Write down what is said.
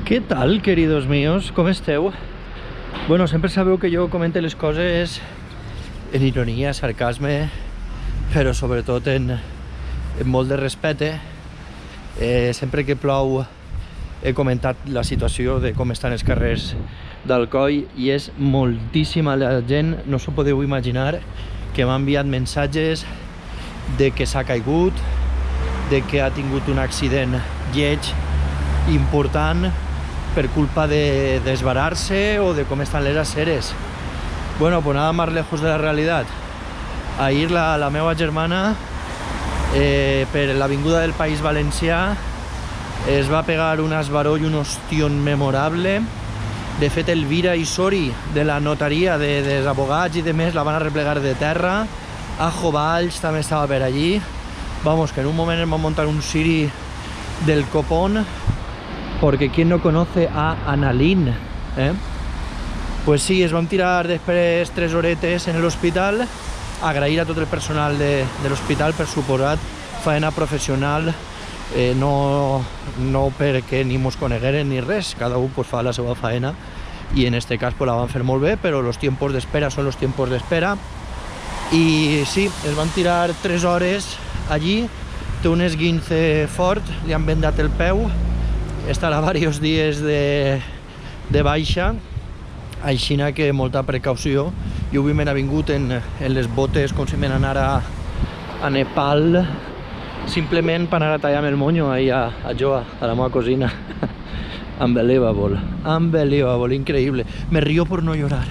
Què tal, queridos míos? Com esteu? Bueno, sempre sabeu que jo comente les coses en ironia, sarcasme, però sobretot en molt de respecte. Sempre que plou he comentat la situació de com estan els carrers d'Alcoi i és moltíssima la gent, no s'ho podeu imaginar, que m'ha enviat missatges de que s'ha caigut, de que ha tingut un accident lleig important per culpa de desbarar-se o de com estan les aceres. Bueno, pues nada más lejos de la realidad. Ahir la meva germana per l'avinguda del País Valencià es va pegar un esbaró i un ostión memorable. De fet, Elvira i Sori de la notaria dels abogats i demés la van a replegar de terra. Ajo Valls també estava per allí. Vamos, que en un moment em va muntar un siri del copón, porque ¿quién no conoce a Annalyn? Pues sí, es van tirar després 3 horetes en l'hospital. Agrair a tot el personal de l'hospital, per suposat, faena professional, no perquè ni mos conegueren ni res, cada un pues, fa la seva faena i en este cas pues, la van fer molt bé, però los tiempos d'espera són los tiempos d'espera. I sí, es van tirar 3 hores allí, té un esguince fort, li han vendat el peu, estarà diversos dies de baixa, així que molta precaució. Jo avui m'he vingut en les botes com si me n'anara a Nepal, simplement per anar a tallar-me el monyo ahí a Joa, a la meva cosina. Unbelievable, increïble. Me río por no llorar.